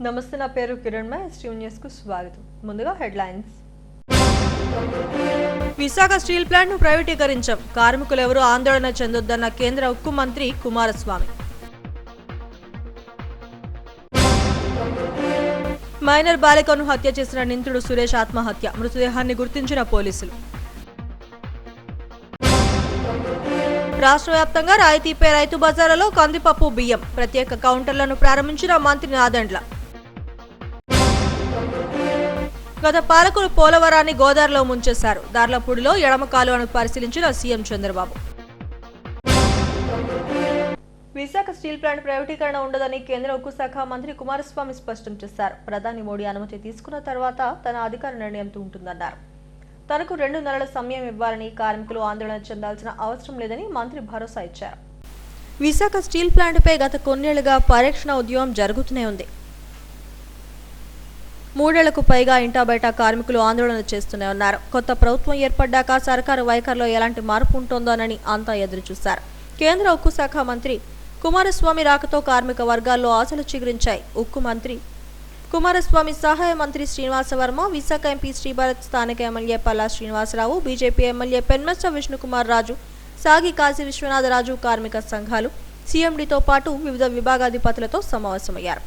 నమస్తే, నా పేరు కిరణ్. ఎస్టీవీ న్యూస్ కు స్వాగతం. ముందుగా హెడ్లైన్స్. విశాఖ స్టీల్ ప్లాంట్ ను ప్రైవేటీకరించాం, కార్మికులు ఎవరూ ఆందోళన చెందొద్దన్న కేంద్ర ఉక్కు మంత్రి కుమారస్వామి. మైనర్ బాలికను హత్య చేసిన నిందితుడు సురేష్ ఆత్మహత్య, మృతదేహాన్ని గుర్తించిన పోలీసులు. రాష్ట్ర వ్యాప్తంగా రాయితీపై రైతు బజార్లలో కందిపప్పు బియ్యం ప్రత్యేక కౌంటర్లను ప్రారంభించిన మంత్రి నాదెండ్ల. గత పాలకులు పోలవరాన్ని గోదావరిలో ముంచేశారు, దార్లపూడిలో ఎడమ కాలువను పరిశీలించిన CM Chandrababu. Visakha steel plant ప్రైవేటీకరణ ఉండదని కేంద్ర ఉక్కు శాఖ మంత్రి కుమారస్వామి స్పష్టం చేశారు. ప్రధాని మోడీ అనుమతి తీసుకున్న తర్వాత తన అధికార నిర్ణయంతో ఉంటుందన్నారు. తనకు 2 నెలల సమయం ఇవ్వాలని, కార్మికులు ఆందోళన చెందాల్సిన అవసరం లేదని మంత్రి భరోసా ఇచ్చారు. విశాఖ స్టీల్ ప్లాంట్పై గత కొన్నేళ్లుగా పరీక్షణ ఉద్యమం జరుగుతూనే ఉంది. 3 ఏళ్లకు పైగా ఇంటా బయట కార్మికులు ఆందోళన చేస్తూనే ఉన్నారు. కొత్త ప్రభుత్వం ఏర్పడ్డాక సర్కారు వైఖరిలో ఎలాంటి మార్పు ఉంటుందోనని అంతా ఎదురుచూశారు. కేంద్ర ఉక్కు శాఖ మంత్రి కుమారస్వామి రాకతో కార్మిక వర్గాల్లో ఆశలు చిగురించాయి. ఉక్కు మంత్రి కుమారస్వామి సహాయ మంత్రి శ్రీనివాస వర్మ, విశాఖ ఎంపీ శ్రీభరత్, స్థానిక MLA Palla Srinivasarao, BJP MLA Penmetsa Vishnukumar Raju, Sagi Kasi Viswanatharaju కార్మిక సంఘాలు, సీఎండీతో పాటు వివిధ విభాగాధిపతులతో సమావేశమయ్యారు.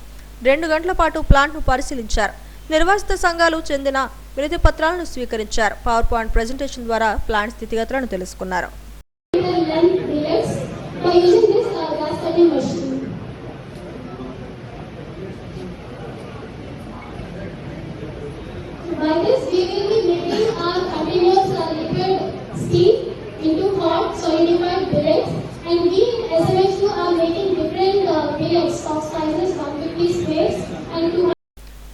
2 గంటల పాటు ప్లాంట్ను పరిశీలించారు. నిర్వాసిత సంఘాలు చెందిన వినతి పత్రాలను స్వీకరించారు. పవర్ పాయింట్ ప్రెజెంటేషన్ ద్వారా ప్లాంట్ స్థితిగతులను తెలుసుకున్నారు. By this, we will be making our continuous liquid steam into hot solidified billets, and we in SMHU are making different billets of sizes 150 squares and 200.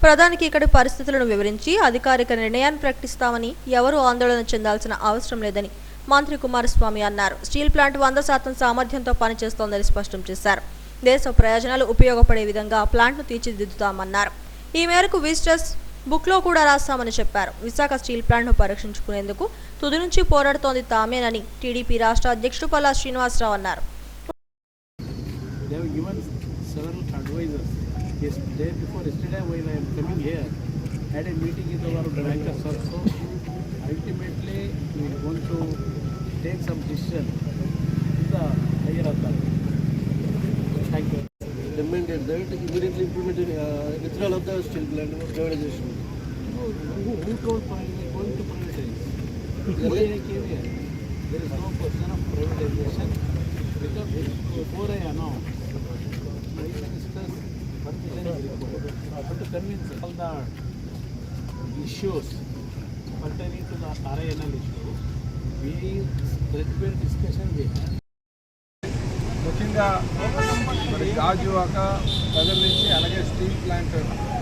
ప్రధానికి ఇక్కడి పరిస్థితులను వివరించి అధికారిక నిర్ణయాన్ని ప్రకటిస్తామని, ఎవరూ ఆందోళన చెందాల్సిన అవసరం లేదని మంత్రి కుమారస్వామి అన్నారు. స్టీల్ ప్లాంట్ 100% సామర్థ్యంతో పనిచేస్తోందని స్పష్టం చేశారు. దేశ ప్రయోజనాలు ఉపయోగపడే విధంగా ప్లాంట్ను తీర్చిదిద్దుతామన్నారు. ఈ మేరకు విజిటర్స్ బుక్లో కూడా రాస్తామని చెప్పారు. విశాఖ స్టీల్ ప్లాంట్ను పరీక్షించుకునేందుకు తుది నుంచి పోరాడుతోంది తామేనని టీడీపీ రాష్ట్ర అధ్యక్షుడు పల్లా శ్రీనివాసరావు అన్నారు. Demanded that immediately implemented withdrawal of the steel plant privatization. Who told going to privatize? There is no question of privatization because before I announced, Prime Minister's permission report to convince all the issues pertaining to the RINL issue, we prepared discussion we had. ముఖ్యంగా మరి గాజువాక ప్రజల నుంచి, అలాగే steel plant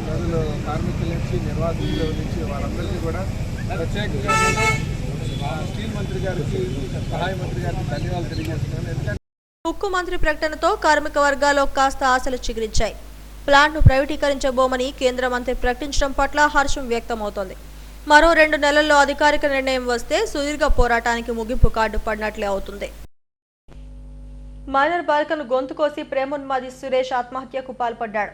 ప్రజలు, కార్మికుల నుంచి, నిర్వాసితుల నుంచి వారందరికీ కూడా ప్రత్యేకంగా స్టీల్ మంత్రి గారికి, సహాయ మంత్రి గారికి ధన్యవాదాలు తెలియజేస్తున్నాను. ఎందుకంటే ఉక్కు మంత్రి ప్రకటనతో కార్మిక వర్గాల్లో కాస్త ఆశలు చిగురించాయి. ప్లాంట్ను ప్రైవేటీకరించబోమని కేంద్ర మంత్రి ప్రకటించడం పట్ల హర్షం వ్యక్తమవుతోంది. మరో 2 నెలల్లో అధికారిక నిర్ణయం వస్తే సుదీర్ఘ పోరాటానికి ముగింపు కార్డు పడినట్లే అవుతుంది. మైనర్ బాలికను గొంతు కోసి ప్రేమోన్మాది సురేష్ ఆత్మహత్యకు పాల్పడ్డాడు.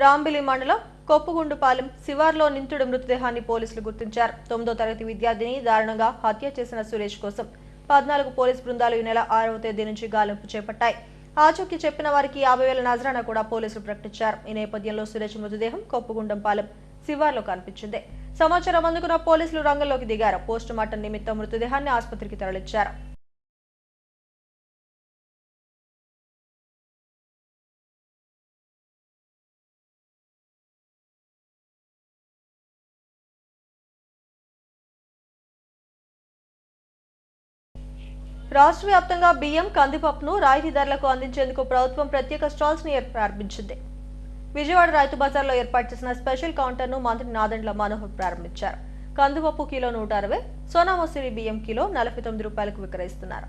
రాంబిలి మండలం కొప్పుగుండుపాలెం శివార్లో నిందితుడి మృతదేహాన్ని పోలీసులు గుర్తించారు. 9వ తరగతి విద్యార్థిని దారుణంగా హత్య చేసిన సురేష్ కోసం 14 పోలీసు బృందాలు ఈ నెల 6వ తేదీ నుంచి గాలింపు చేపట్టాయి. ఆచూకీ చెప్పిన వారికి 50,000 నజరానా కూడా పోలీసులు ప్రకటించారు. ఈ నేపథ్యంలో సురేష్ మృతదేహం కొప్పుగుండంపాలెం శివార్లో కనిపించింది. సమాచారం అందుకున్న పోలీసులు రంగంలోకి దిగారు. పోస్టుమార్టం నిమిత్తం మృతదేహాన్ని ఆసుపత్రికి తరలించారు. రాష్ట్ర వ్యాప్తంగా బియ్యం, కందిపప్పును రాయితీ ధరలకు అందించేందుకు ప్రభుత్వం ప్రత్యేక స్టాల్స్ ని ప్రారంభించింది. విజయవాడ రైతు బజార్లో ఏర్పాటు చేసిన స్పెషల్ కౌంటర్ను మంత్రి నాదెండ్ల మనోహర్ ప్రారంభించారు. కందిపప్పు కిలో 160, సోనామసూరి బియ్యం కిలో 49 రూపాయలకు విక్రయిస్తున్నారు.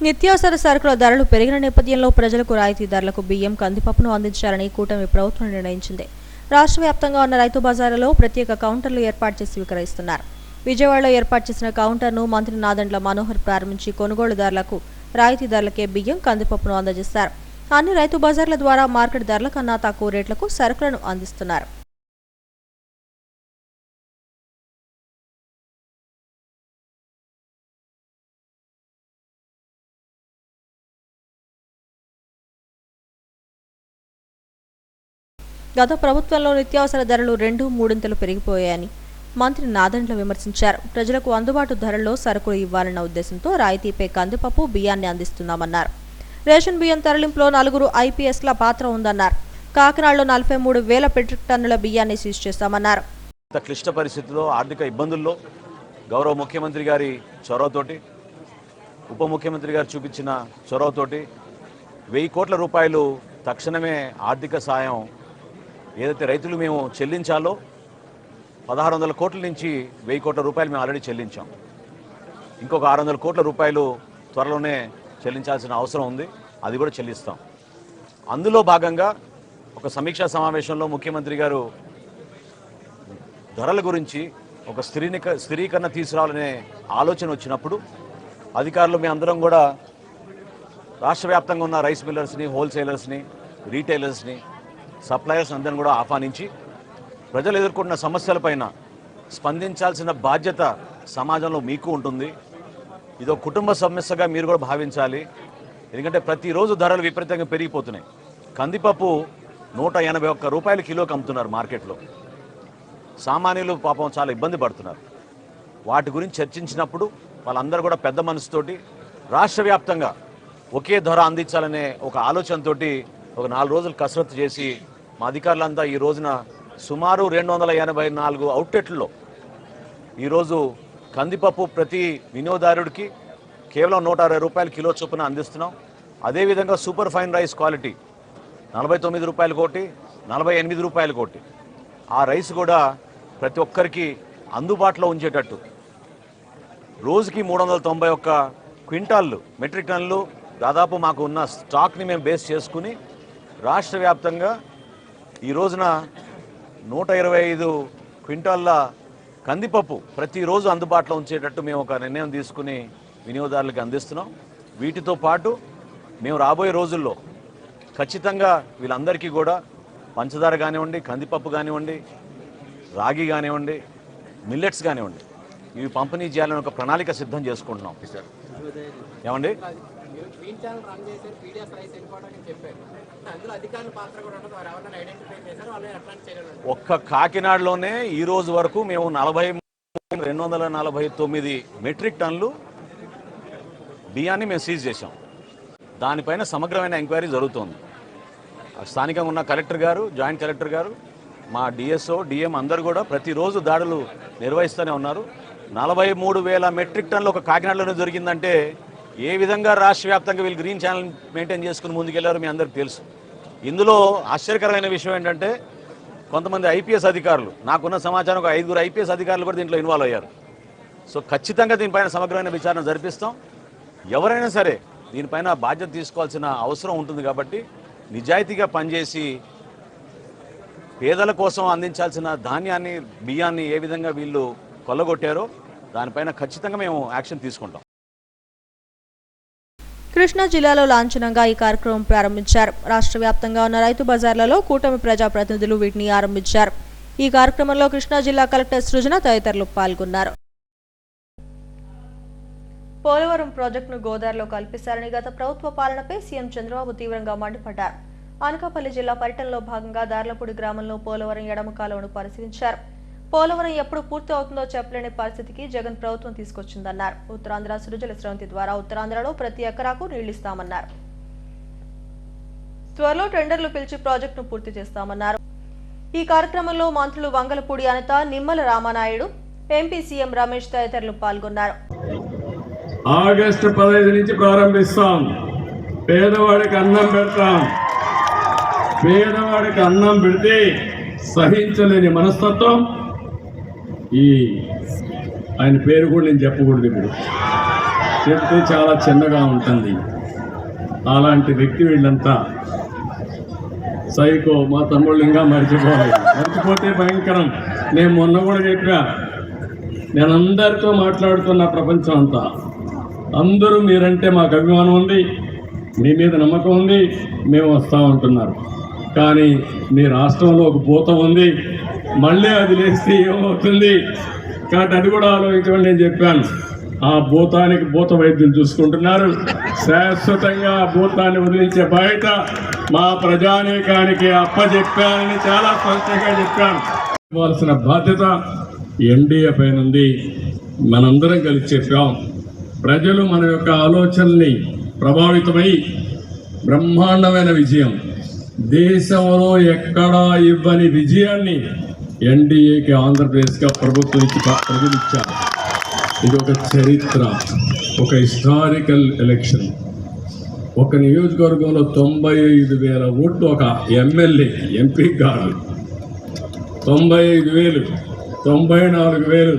నిత్యావసర సరుకుల ధరలు పెరిగిన నేపథ్యంలో ప్రజలకు రాయితీ ధరలకు బియ్యం, కందిపప్పును అందించాలని కూటమి ప్రభుత్వం నిర్ణయించింది. రాష్ట్ర వ్యాప్తంగా ఉన్న రైతు బజార్లలో ప్రత్యేక కౌంటర్లు ఏర్పాటు చేసి విక్రయిస్తున్నారు. విజయవాడలో ఏర్పాటు చేసిన కౌంటర్ను మంత్రి నాదెండ్ల మనోహర్ ప్రారంభించి కొనుగోలుదారులకు రాయితీ ధరలకే బియ్యం, కందిపప్పును అందజేశారు. అన్ని రైతు బజార్ల ద్వారా మార్కెట్ ధరల కన్నా తక్కువ రేట్లకు సరుకులను అందిస్తున్నారు. గత ప్రభుత్వంలో నిత్యావసర ధరలు 2-3 పెరిగిపోయాయని మంత్రి నాదెండ్ల విమర్శించారు. ప్రజలకు అందుబాటు ధరల్లో సరుకులు ఇవ్వాలన్న ఉద్దేశంతో రాయితీపై కందిపప్పు, బియ్యాన్ని అందిస్తున్నామన్నారు. రేషన్ బియ్యం తరలింపులో 4 IPSల పాత్ర ఉందన్నారు. కాకినాడలో 43,000 మెట్రిక్ టన్నుల బియ్యాన్ని సీజ్ చేశామన్నారు. క్లిష్ట పరిస్థితుల్లో, ఆర్థిక ఇబ్బందుల్లో గౌరవ ముఖ్యమంత్రి గారి చొరవతోటి, ఉప ముఖ్యమంత్రి గారు చూపించిన చొరవతోటి 1000 కోట్ల రూపాయలు తక్షణమే ఆర్థిక సాయం ఏదైతే రైతులు మేము చెల్లించాలో 1600 కోట్ల నుంచి 1000 కోట్ల రూపాయలు మేము ఆల్రెడీ చెల్లించాం. ఇంకొక 600 కోట్ల రూపాయలు త్వరలోనే చెల్లించాల్సిన అవసరం ఉంది. అది కూడా చెల్లిస్తాం. అందులో భాగంగా ఒక సమీక్షా సమావేశంలో ముఖ్యమంత్రి గారు ధరల గురించి ఒక స్థిరీకరణ తీసుకురావాలనే ఆలోచన వచ్చినప్పుడు అధికారులు మీ అందరం కూడా రాష్ట్ర వ్యాప్తంగా ఉన్న రైస్ మిల్లర్స్ని, హోల్సేలర్స్ని, రీటైలర్స్ని, సప్లయర్స్ అందరిని కూడా ఆహ్వానించి ప్రజలు ఎదుర్కొంటున్న సమస్యలపైన స్పందించాల్సిన బాధ్యత సమాజంలో మీకు ఉంటుంది. ఇదో కుటుంబ సమస్యగా మీరు కూడా భావించాలి. ఎందుకంటే ప్రతిరోజు ధరలు విపరీతంగా పెరిగిపోతున్నాయి. కందిపప్పు 181 రూపాయలు కిలోకి అమ్ముతున్నారు మార్కెట్లో. సామాన్యులు పాపం చాలా ఇబ్బంది పడుతున్నారు. వాటి గురించి చర్చించినప్పుడు వాళ్ళందరూ కూడా పెద్ద మనసుతోటి రాష్ట్ర వ్యాప్తంగా ఒకే ధర అందించాలనే ఒక ఆలోచనతో ఒక 4 రోజులు కసరత్తు చేసి మా అధికారులంతా ఈ రోజున సుమారు 284 అవుట్లెట్లలో ఈరోజు కందిపప్పు ప్రతి వినియోగదారుడికి కేవలం 160 రూపాయలు కిలో చొప్పున అందిస్తున్నాం. అదేవిధంగా సూపర్ ఫైన్ రైస్ క్వాలిటీ 49 రూపాయలు కోటి, 48 రూపాయలు కోటి. ఆ రైస్ కూడా ప్రతి ఒక్కరికి అందుబాటులో ఉంచేటట్టు రోజుకి 391 క్వింటాళ్ళు మెట్రిక్ టన్నులు దాదాపు మాకు ఉన్న స్టాక్ని మేము బేస్ చేసుకుని రాష్ట్ర వ్యాప్తంగా ఈ రోజున 125 క్వింటాళ్ళ కందిపప్పు ప్రతిరోజు అందుబాటులో ఉంచేటట్టు మేము ఒక నిర్ణయం తీసుకుని వినియోగదారులకు అందిస్తున్నాం. వీటితో పాటు మేము రాబోయే రోజుల్లో ఖచ్చితంగా వీళ్ళందరికీ కూడా పంచదార కానివ్వండి, కందిపప్పు కానివ్వండి, రాగి కానివ్వండి, మిల్లెట్స్ కానివ్వండి, ఇవి పంపిణీ చేయాలని ఒక ప్రణాళిక సిద్ధం చేసుకుంటున్నాం. ఏమండి ఒక్క కాకినాడలోనే ఈ రోజు వరకు మేము 249 మెట్రిక్ టన్నులు బియ్యాన్ని మేము సీజ్ చేశాం. దానిపైన సమగ్రమైన ఎంక్వైరీ జరుగుతోంది. స్థానికంగా ఉన్న కలెక్టర్ గారు, జాయింట్ కలెక్టర్ గారు, మా డిఎస్ఓ, డిఎం అందరూ కూడా ప్రతిరోజు దాడులు నిర్వహిస్తూనే ఉన్నారు. 43,000 మెట్రిక్ టన్నులు ఒక కాకినాడలోనే దొరికిందంటే ఏ విధంగా రాష్ట్ర వ్యాప్తంగా వీళ్ళు గ్రీన్ ఛానల్ మెయింటైన్ చేసుకుని ముందుకెళ్లారో మీ అందరికీ తెలుసు. ఇందులో ఆశ్చర్యకరమైన విషయం ఏంటంటే కొంతమంది ఐపీఎస్ అధికారులు, నాకున్న సమాచారం ఒక 5 ఐపీఎస్ అధికారులు కూడా దీంట్లో ఇన్వాల్వ్ అయ్యారు. సో ఖచ్చితంగా దీనిపైన సమగ్రమైన విచారణ జరిపిస్తాం. ఎవరైనా సరే దీనిపైన బాధ్యత తీసుకోవాల్సిన అవసరం ఉంటుంది. కాబట్టి నిజాయితీగా పనిచేసి పేదల కోసం అందించాల్సిన ధాన్యాన్ని, బియ్యాన్ని ఏ విధంగా వీళ్ళు కొల్లగొట్టారో దానిపైన ఖచ్చితంగా మేము యాక్షన్ తీసుకుంటాం. కృష్ణా జిల్లాలో లాంఛనంగా ఈ కార్యక్రమం ప్రారంభించారు. రాష్ట్ర వ్యాప్తంగా ఉన్న రైతు బజార్లలో కూటమి ప్రజాప్రతినిధులు వీటిని ఆరంభించారు. ఈ కార్యక్రమంలో కృష్ణా జిల్లా కలెక్టర్ సృజన తదితరులు పాల్గొన్నారు. పోలవరం ప్రాజెక్టును గోదావరిలో కల్పిస్తారని గత ప్రభుత్వ పాలనపై సీఎం చంద్రబాబు తీవ్రంగా మండిపడ్డారు. అనకాపల్లి జిల్లా పర్యటనలో భాగంగా దార్లపూడి గ్రామంలో పోలవరం ఎడమ కాలువను పరిశీలించారు. పోలవరం ఎప్పుడు పూర్తి అవుతుందో చెప్పలేని పరిస్థితికి జగన్ ప్రభుత్వం తీసుకొచ్చిందన్నారు. ఉత్తరాంధ్ర సృజల స్రవంతి ద్వారా ఉత్తరాంధ్రలో ప్రతి ఎకరాకు నీళ్లిస్తామన్నారు. త్వరలో టెండర్లు పిలిచి ప్రాజెక్టును పూర్తి చేస్తామన్నారు. ఈ కార్యక్రమంలో మంత్రులు వంగలపూడి అనిత, నిమ్మల రామానాయుడు, ఎంపీ సీఎం రమేష్ తదితరులు పాల్గొన్నారు. ఆగస్టు 15 నుంచి ప్రారంభిస్తాం. పేదవాడికి అన్నం పెడతాం. పేదవాడికి అన్నం పెడితే సహించలేని మనస్తత్వం, ఆయన పేరు కూడా నేను చెప్పకూడదు, ఇప్పుడు చెప్తే చాలా చిన్నగా ఉంటుంది. అలాంటి వ్యక్తి వీళ్ళంతా సైకో. మా తమ్ముళ్ళు ఇంకా మర్చిపోతే భయంకరం. నేను మొన్న కూడా చెప్పా, నేను అందరితో మాట్లాడుతున్న ప్రపంచం అంతా, అందరూ మీరంటే మాకు అభిమానం ఉంది, మీ మీద నమ్మకం ఉంది, మేము వస్తూ ఉంటున్నారు. కానీ మీ రాష్ట్రంలో ఒక భూతం ఉంది, మళ్ళీ అది లేస్తే ఏమవుతుంది కాబట్టి అది కూడా ఆలోచించమని నేను చెప్పాను. ఆ భూతానికి భూత వైద్యులు చూసుకుంటున్నారు. శాశ్వతంగా ఆ భూతాన్ని వదిలించే బయట మా ప్రజానీకానికి అప్పచెప్పానని చాలా స్పష్టంగా చెప్పాను. ఇవ్వాల్సిన బాధ్యత ఎన్డీఏ పైన ఉంది. మనందరం కలిసి చెప్పాం. ప్రజలు మన యొక్క ఆలోచనల్ని ప్రభావితమై బ్రహ్మాండమైన విజయం, దేశంలో ఎక్కడా ఇవ్వని విజయాన్ని ఎన్డీఏకి ఆంధ్రప్రదేశ్గా ప్రభుత్వం ప్రజలు ఇచ్చారు. ఇది ఒక చరిత్ర, ఒక హిస్టారికల్ ఎలక్షన్. ఒక నియోజకవర్గంలో 95,000 ఓట్లు ఒక ఎమ్మెల్యే ఎంపీ కాదు. 95,000, 94,000,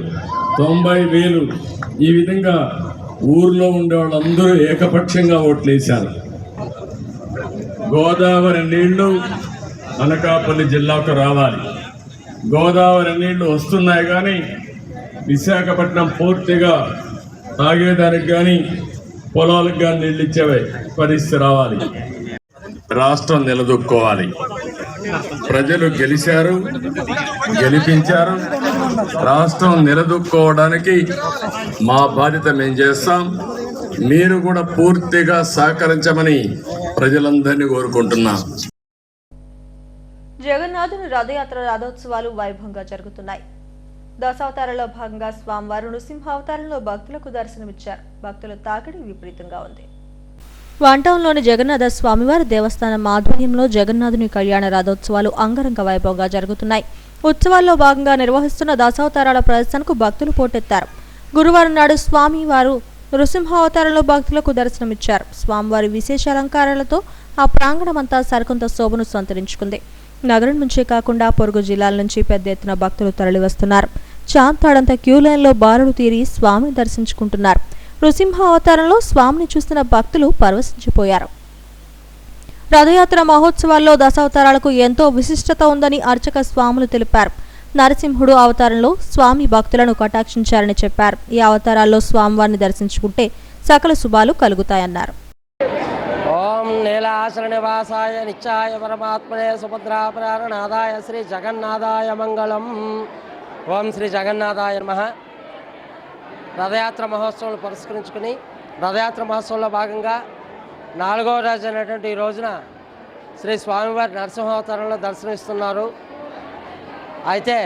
90,000 ఈ విధంగా ఊర్లో ఉండే వాళ్ళందరూ ఏకపక్షంగా ఓట్లేశారు. గోదావరి నీళ్లు అనకాపల్లి జిల్లాకు రావాలి. గోదావరి నీళ్లు వస్తున్నాయి కానీ విశాఖపట్నం పూర్తిగా తాగేదానికి కానీ పొలాలకు కానీ నీళ్ళు ఇచ్చే పరిస్థితి రావాలి. రాష్ట్రం నిలదొక్కోవాలి. ప్రజలు గెలిచారు, గెలిపించారు. రాష్ట్రం నిలదొక్కోవడానికి మా బాధ్యత మేము చేస్తాం. మీరు కూడా పూర్తిగా సహకరించమని ప్రజలందరినీ కోరుకుంటున్నాం. జగన్నాథుని రథయాత్ర రథోత్సవాలు వైభవంగా జరుగుతున్నాయి. దశావతారంలో భాగంగా స్వామివారు నృసింహావతారంలో భక్తులకు దర్శనమిచ్చారు. భక్తుల తాకిడి విపరీతంగా ఉంది. వన్-టౌన్లోని జగన్నాథ స్వామివారి దేవస్థానం ఆధ్వర్యంలో జగన్నాథుని కళ్యాణ రథోత్సవాలు అంగరంగ వైభవంగా జరుగుతున్నాయి. ఉత్సవాల్లో భాగంగా నిర్వహిస్తున్న దశావతారాల ప్రదర్శనకు భక్తులు పోటెత్తారు. గురువారం నాడు స్వామివారు నృసింహావతారంలో భక్తులకు దర్శనమిచ్చారు. స్వామివారి విశేష అలంకారాలతో ఆ ప్రాంగణమంతా సరికొంత శోభను సంతరించుకుంది. నగరం నుంచే కాకుండా పొరుగు జిల్లాల నుంచి పెద్ద ఎత్తున భక్తులు తరలివస్తున్నారు. చాంతాడంత క్యూలైన్లో బారులు తీరి స్వామిని దర్శించుకుంటున్నారు. నృసింహ అవతారంలో స్వామిని చూస్తున్న భక్తులు పరవశించిపోయారు. రథయాత్ర మహోత్సవాల్లో దశావతారాలకు ఎంతో విశిష్టత ఉందని అర్చక స్వాములు తెలిపారు. నరసింహుడు అవతారంలో స్వామి భక్తులను కటాక్షించారని చెప్పారు. ఈ అవతారాల్లో స్వామివారిని దర్శించుకుంటే సకల శుభాలు కలుగుతాయన్నారు. ఓం నీలాసన నివాసాయ నిత్యాయ పరమాత్మనే సుభద్రాపరారణాదాయ శ్రీ జగన్నాథాయ మంగళం. ఓం శ్రీ జగన్నాథాయ నమః. రథయాత్ర మహోత్సవం పురస్కరించుకుని రథయాత్ర మహోత్సవంలో భాగంగా 4వ రోజు అయినటువంటి ఈ రోజున శ్రీ స్వామివారి నరసింహావతారంలో దర్శనమిస్తున్నారు. అయితే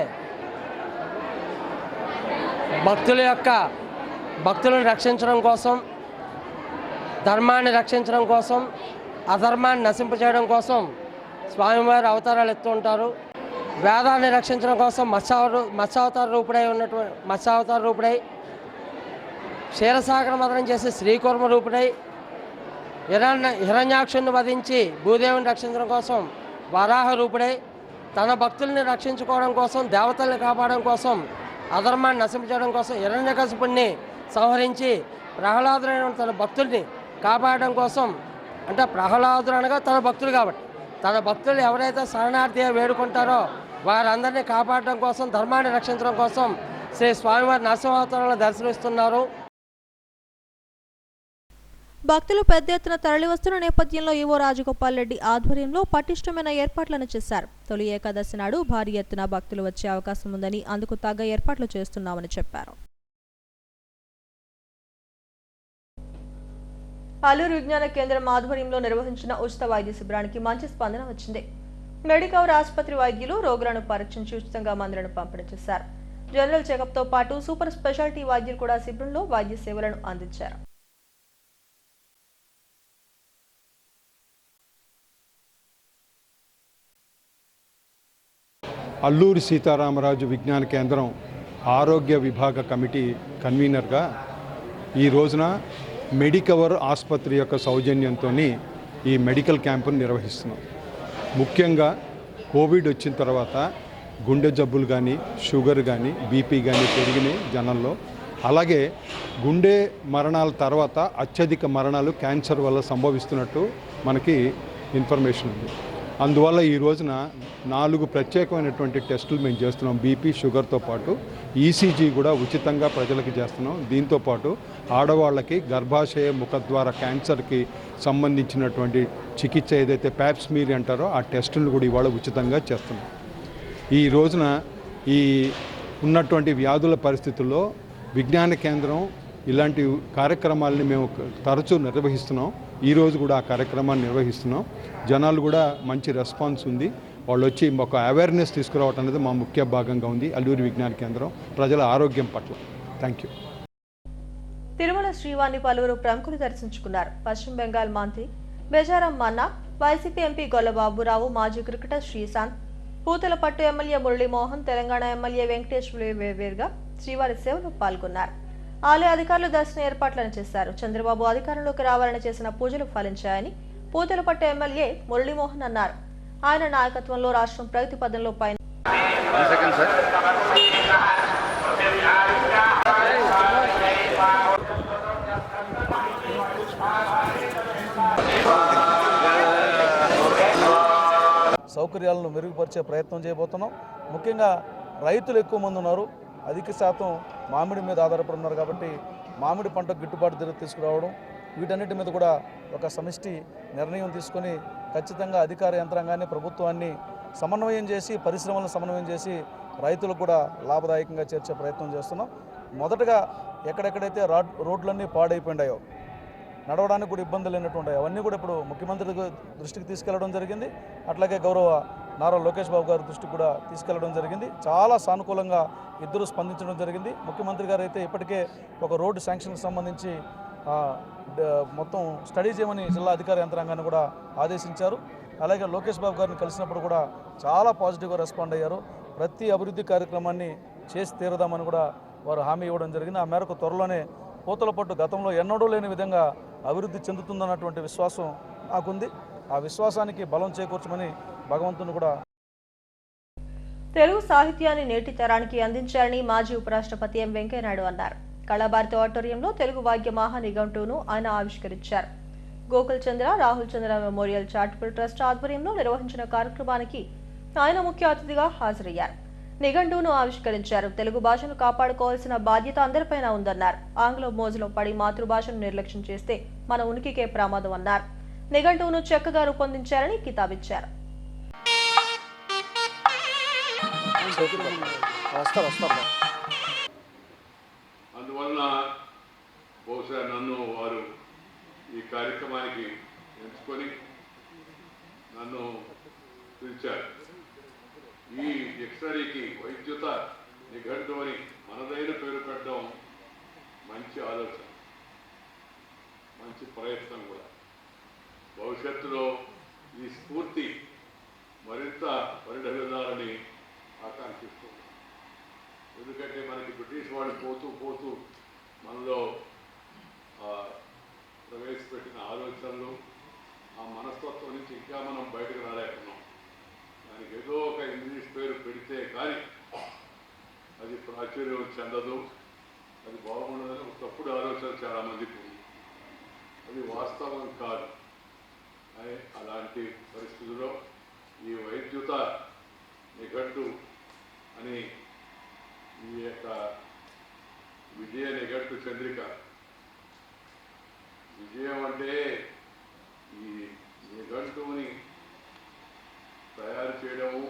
భక్తులను రక్షించడం కోసం, ధర్మాన్ని రక్షించడం కోసం, అధర్మాన్ని నశింపచేయడం కోసం స్వామివారి అవతారాలు ఎత్తు ఉంటారు. వేదాన్ని రక్షించడం కోసం మత్స్యావతార రూపుడై క్షీరసాగర మదనం చేసి శ్రీకూర్మ రూపుడై హిరణ్యాక్షుని వధించి భూదేవిని రక్షించడం కోసం వరాహ రూపుడై తన భక్తుల్ని రక్షించుకోవడం కోసం, దేవతల్ని కాపాడడం కోసం, అధర్మాన్ని నశింపచేయడం కోసం హిరణ్యకశిపుణ్ణి సంహరించి ప్రహ్లాదుడైన తన భక్తుల్ని కాపాడడం కోసం, అంటే ప్రహ్లాదుడు అనగా తన భక్తులు కాబట్టి తన భక్తులు ఎవరైతే శరణార్థిగా వేడుకుంటారో వారందరినీ కాపాడడం కోసం, ధర్మాన్ని రక్షించడం కోసం శ్రీ స్వామివారి నరసింహావతారంలో దర్శనమిస్తున్నారు. భక్తులు పెద్ద ఎత్తున తరలివస్తున్న నేపథ్యంలో ఈవో రాజగోపాల్ రెడ్డి ఆధ్వర్యంలో పటిష్టమైన ఏర్పాట్లను చేశారు. తొలి ఏకాదశి నాడు భారీ ఎత్తున భక్తులు వచ్చే అవకాశం ఉందని, అందుకు తగ్గ ఏర్పాట్లు చేస్తున్నామని చెప్పారు. అల్లూరు విజ్ఞాన కేంద్రం ఆధ్వర్యంలో నిర్వహించిన ఉచిత వైద్య శిబిరానికి మంచి స్పందన వచ్చింది. మెడికవర్ ఆసుపత్రి వైద్యులు రోగులను పరీక్షించి ఉచితంగా మందులను పంపిణీ చేశారు. జనరల్ చెకప్తో పాటు సూపర్ స్పెషాలిటీ వైద్యులు కూడా శిబిరంలో వైద్య సేవలను అందించారు. అల్లూరి సీతారామరాజు విజ్ఞాన కేంద్రం ఆరోగ్య విభాగ కమిటీ కన్వీనర్గా ఈ రోజున మెడికవర్ ఆసుపత్రి యొక్క సౌజన్యంతో ఈ మెడికల్ క్యాంపును నిర్వహిస్తున్నాం. ముఖ్యంగా కోవిడ్ వచ్చిన తర్వాత గుండె జబ్బులు కానీ, షుగర్ కానీ, బీపీ కానీ పెరిగినాయి జనంలో. అలాగే గుండె మరణాల తర్వాత అత్యధిక మరణాలు క్యాన్సర్ వల్ల సంభవిస్తున్నట్టు మనకి ఇన్ఫర్మేషన్ ఉంది. అందువల్ల ఈ రోజున 4 ప్రత్యేకమైనటువంటి టెస్టులు మేము చేస్తున్నాం. బీపీ, షుగర్తో పాటు ఈసీజీ కూడా ఉచితంగా ప్రజలకు చేస్తున్నాం. దీంతోపాటు ఆడవాళ్ళకి గర్భాశయ ముఖద్వార క్యాన్సర్కి సంబంధించినటువంటి చికిత్స ఏదైతే ప్యాప్స్మీర్ అంటారో ఆ టెస్టులను కూడా ఇవాళ ఉచితంగా చేస్తున్నాం. ఈ రోజున ఈ ఉన్నటువంటి వ్యాధుల పరిస్థితుల్లో విజ్ఞాన కేంద్రం ఇలాంటి కార్యక్రమాలని మేము తరచూ నిర్వహిస్తున్నాం. ఈరోజు కూడా ఆ కార్యక్రమాన్ని నిర్వహిస్తున్నాం. జనాలు కూడా మంచి రెస్పాన్స్ ఉంది. వాళ్ళు వచ్చి ఒక అవేర్నెస్ తీసుకురావటం అనేది మా ముఖ్య భాగంగా ఉంది అల్లూరి విజ్ఞాన కేంద్రం ప్రజల ఆరోగ్యం పట్ల. Thank you. తిరుమల శ్రీవారిని పలువురు ప్రముఖులు దర్శించుకున్నారు. పశ్చిమ బెంగాల్ మంత్రి బెజారం మన్నా, వైసీపీ ఎంపీ గొల్లబాబురావు, మాజీ cricketer Sreesanth, Puthalapattu MLA Muralimohan, Telangana MLA Venkateswara వేర్వేరుగా శ్రీవారి సేవలో పాల్గొన్నారు. ఆలయ అధికారులు దర్శన ఏర్పాట్లను చేశారు. చంద్రబాబు అధికారంలోకి రావాలని చేసిన పూజలు ఫలించాయని పూతలపట్టు ఎమ్మెల్యే మురళీమోహన్ అన్నారు. ఆయన నాయకత్వంలో రాష్ట్రం ప్రగతి పదంలో పైన సౌకర్యాలను మెరుగుపరిచే ప్రయత్నం చేయబోతున్నాం. ముఖ్యంగా రైతులు ఎక్కువ మంది ఉన్నారు. అధిక శాతం మామిడి మీద ఆధారపడి ఉన్నారు కాబట్టి మామిడి పంటకు గిట్టుబాటు ధర తీసుకురావడం, వీటన్నిటి మీద కూడా ఒక సమిష్టి నిర్ణయం తీసుకొని ఖచ్చితంగా అధికార యంత్రాంగాన్ని, ప్రభుత్వాన్ని సమన్వయం చేసి, పరిశ్రమలను సమన్వయం చేసి రైతులకు కూడా లాభదాయకంగా చేర్చే ప్రయత్నం చేస్తున్నాం. మొదటగా ఎక్కడెక్కడైతే రోడ్లన్నీ పాడైపోయాయో, నడవడానికి కూడా ఇబ్బందులు లేనటువంటివి అవన్నీ కూడా ఇప్పుడు ముఖ్యమంత్రి దృష్టికి తీసుకెళ్లడం జరిగింది. అట్లాగే గౌరవ నారా లోకేష్ బాబు గారి దృష్టికి కూడా తీసుకెళ్లడం జరిగింది. చాలా సానుకూలంగా ఇద్దరు స్పందించడం జరిగింది. ముఖ్యమంత్రి గారు అయితే ఇప్పటికే ఒక రోడ్డు శాంక్షన్కి సంబంధించి మొత్తం స్టడీ చేయమని జిల్లా అధికార యంత్రాంగాన్ని కూడా ఆదేశించారు. అలాగే లోకేష్ బాబు గారిని కలిసినప్పుడు కూడా చాలా పాజిటివ్గా రెస్పాండ్ అయ్యారు. ప్రతి అభివృద్ధి కార్యక్రమాన్ని చేసి తీరదామని కూడా వారు హామీ ఇవ్వడం జరిగింది. ఆ మేరకు త్వరలోనే పూతలపట్టు గతంలో ఎన్నడూ లేని విధంగా అభివృద్ధి చెందుతుందన్నటువంటి విశ్వాసం నాకుంది. ఆ విశ్వాసానికి బలం చేకూర్చమని భగవంతుని కూడా. తెలుగు సాహిత్యాన్ని నేటి తరానికి అందించాలని మాజీ ఉపరాష్ట్రపతి ఎం వెంకయ్యనాయుడు అన్నారు. కళాభారతి ఆడిటోరియంలో తెలుగు వాద్య మహానిఘంటువును ఆయన ఆవిష్కరించారు. గోకుల్ చంద్ర, రాహుల్ చంద్ర మెమోరియల్ చారిటబుల్ ట్రస్ట్ ఆధ్వర్యంలో నిర్వహించిన కార్యక్రమానికి ఆయన ముఖ్య అతిథిగా హాజరయ్యారు. నిఘంటువును ఆవిష్కరించారు. తెలుగు భాషను కాపాడుకోవాల్సిన బాధ్యత అందరిపైన ఉందన్నారు. ఆంగ్ల మోజులో పడి మాతృభాషను నిర్లక్ష్యం చేస్తే మన ఉనికికే ప్రమాదం అన్నారు. నిఘంటువును చక్కగా రూపొందించారని కితాబిచ్చారు. అందువలన బహుశా నన్ను వారు ఈ కార్యక్రమానికి ఎంచుకొని నన్ను పిలిచారు. ఈ డిక్షనరీకి వైద్యుత నిఘంటు అని మనదైన పేరు పెట్టడం మంచి ఆలోచన, మంచి ప్రయత్నం కూడా. భవిష్యత్తులో ఈ స్ఫూర్తి మరింత పరిఢవిల్లాలని ఆకాంక్షిస్తున్నాం. ఎందుకంటే మనకి బ్రిటిష్ వాళ్ళు పోతూ మనలో ప్రవేశపెట్టిన ఆలోచనలు, ఆ మనస్తత్వం నుంచి ఇంకా మనం బయటకు రాలేకున్నాం. దానికి ఏదో ఒక ఇంగ్లీష్ పేరు పెడితే కానీ అది ప్రాచుర్యం చెందదు, అది బాగుండదని ఒక తప్పుడు ఆలోచన చాలామందికి ఉంది. అది వాస్తవం కాదు. అలాంటి పరిస్థితుల్లో ఈ వైద్యుత నిఘంటు అని ఈ యొక్క విజయ నిఘంటు చంద్రిక, విజయం అంటే ఈ నిఘంటువుని తయారు చేయడము,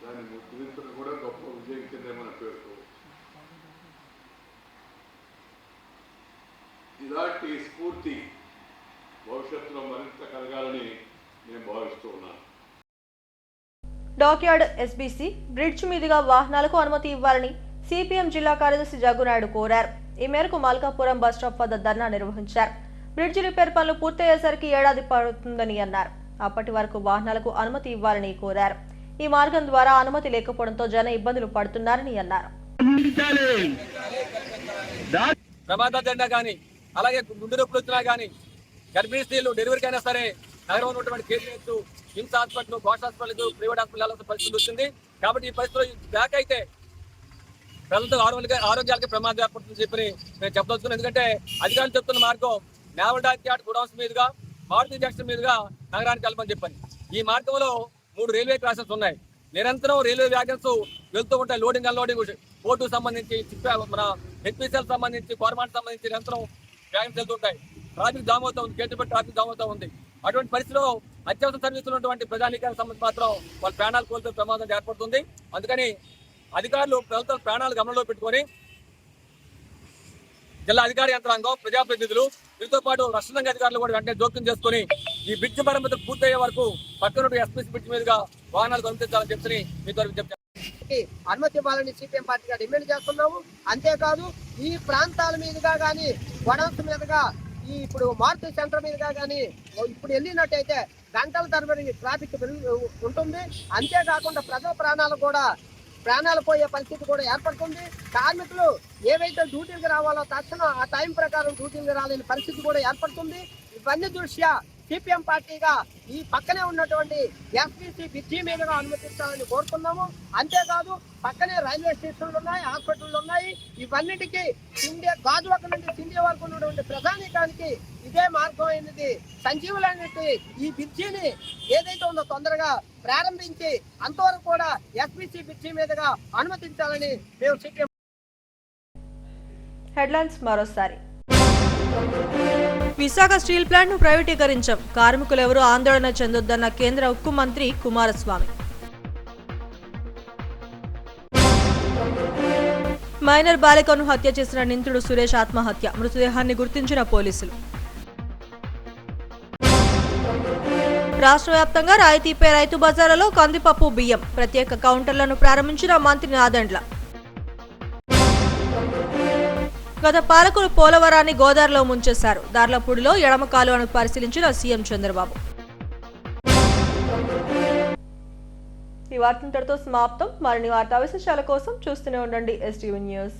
దాన్ని ముద్రించడం కూడా గొప్ప విజయం కిందే మనం పేర్కోవచ్చు. ఇలాంటి స్ఫూర్తి భవిష్యత్తులో మరింత కలగాలని నేను భావిస్తూ ఉన్నాను. డాక్యార్డ్ ఎస్బీసీ బ్రిడ్జ్ మీదుగా వాహనాలకు అనుమతి ఇవ్వాలని సిపిఎం జిల్లా కార్యదర్శి జగ్గునాయుడు కోరారు. ఈ మేరకు మల్కాపురం బస్టాప్ వద్ద ధర్నా నిర్వహించారు. బ్రిడ్జ్ రిపేర్ పనులు పూర్తయ్యేసరికి ఏడాది పడుతుందని అన్నారు. అప్పటి వరకు వాహనాలకు అనుమతి ఇవ్వాలని కోరారు. ఈ మార్గం ద్వారా అనుమతి లేకపోవడంతో జన ఇబ్బందులు పడుతున్నారని అన్నారు. ప్రమాద జెండా కానీ, అలాగే గుండె నొప్పులు వచ్చినా కానీ, గర్భిణీ స్త్రీలు డెలివరీకి అయినా సరే నగరంలో ఉన్నటువంటి కేజీహెచ్, కిమ్స్ హాస్పిటల్, బాష్ హాస్పిటల్, ప్రైవేట్ హాస్పిటల్ పరిస్థితి వస్తుంది. కాబట్టి ఈ పరిస్థితుల్లో బ్యాక్ అయితే ప్రజలతో ఆరోగ్యాలకి ప్రమాదం ఏర్పడుతుందని చెప్పి నేను చెప్పదలుచుకున్నాను. ఎందుకంటే అధికారులు చెప్తున్న మార్గం నేవల్ డాక్ యార్డ్ గోడౌన్స్ మీదుగా, మారుతి జంక్షన్ మీదుగా నగరానికి వెళ్ళమని చెప్పని. ఈ మార్గంలో 3 రైల్వే క్రాసెస్ ఉన్నాయి. నిరంతరం రైల్వే వ్యాగన్స్ వెళ్తూ ఉంటాయి. లోడింగ్ అన్లోడింగ్ పోర్టు సంబంధించి మన హెచ్పిసిఎల్ సంబంధించి కోరమాట్ సంబంధించి నిరంతరం వ్యాగన్స్ వెళ్తుంటాయి. ట్రాఫిక్ జామ్ అవుతా ఉంది, గేట్లు పెట్టి ట్రాఫిక్ జామ్ అవుతా ఉంది. అటువంటి పరిస్థితిలో అత్యవసర సర్వీసులు ఉన్నటువంటి ప్రజానీకానికి సంబంధించి మాత్రం వాళ్ళ ప్రాణాలు కోల్పోయే ప్రమాదం ఏర్పడుతుంది. అందుకని అధికారులు ప్రభుత్వ ప్రాణాలు గమనంలో పెట్టుకొని జిల్లా అధికార యంత్రాంగం, ప్రజాప్రతినిధులు, వీటితో పాటు రక్షణ అధికారులు కూడా వెంటనే జోక్యం చేసుకుని ఈ బ్రిడ్జ్ మరమ్మతులు పూర్తయ్యే వరకు పక్కన ఎస్పీసీ బ్రిడ్జ్ మీదుగా వాహనాలు అనుమతించాలని చెప్పి మీ ద్వారా విజ్ఞప్తి అనుమతి ఇవ్వాలని సిపిఎం పార్టీగా డిమాండ్ చేస్తున్నాము. అంతేకాదు ఈ ప్రాంతాల మీదుగా కానీ గొడవస్ మీదుగా ఈ ఇప్పుడు మారుతి సెంటర్ మీదుగా కానీ ఇప్పుడు వెళ్ళినట్టయితే గంటల తరబడి ట్రాఫిక్ ఉంటుంది. అంతేకాకుండా ప్రజల ప్రాణాలు పోయే పరిస్థితి కూడా ఏర్పడుతుంది. కార్మికులు ఏవైతే డ్యూటీలకు రావాలో తక్షణం ఆ టైం ప్రకారం డ్యూటీలకు రాలేని పరిస్థితి కూడా ఏర్పడుతుంది. ఇవన్నీ దృష్ట్యా సిపిఎం పార్టీగా ఈ పక్కనే ఉన్నటువంటి ఎస్పీసీ బ్రిడ్జి మీదుగా అనుమతించాలని కోరుతున్నాము. అంతేకాదు పక్కనే రైల్వే స్టేషన్లు ఉన్నాయి, హాస్పిటల్లు ఉన్నాయి. ఇవన్నిటికీ గాజువాక నుండి సిండియా వరకు ఉన్నటువంటి ప్రధానికానికి ఇదే మార్గం అయినది సంజీవులైనట్టు ఈ బ్రిడ్జిని ఏదైతే ఉందో తొందరగా ప్రారంభించి అంతవరకు కూడా ఎస్పీసీ బ్రిడ్జి మీదుగా అనుమతించాలని మేము సిపిఎం. హెడ్లైన్స్ మరోసారి. విశాఖ స్టీల్ ప్లాంట్ ను ప్రైవేటీకరించాం, కార్మికులెవరూ ఆందోళన చెందొద్దన్న కేంద్ర ఉక్కు మంత్రి కుమారస్వామి. మైనర్ బాలికను హత్య చేసిన నిందితుడు సురేష్ ఆత్మహత్య, మృతదేహాన్ని గుర్తించిన పోలీసులు. రాష్ట్ర వ్యాప్తంగా రాయితీపై రైతు బజార్లలో కందిపప్పు, బియ్యం ప్రత్యేక కౌంటర్లను ప్రారంభించిన మంత్రి నాదెండ్ల. గత పాలకులు పోలవరాన్ని గోదావరిలో ముంచేశారు, దార్లపూడిలో ఎడమ కాలువను పరిశీలించిన సీఎం చంద్రబాబు. ఈ వార్తంతటితో సమాప్తం. మరిన్ని వార్తా విశేషాల కోసం చూస్తూనే ఉండండి STV న్యూస్.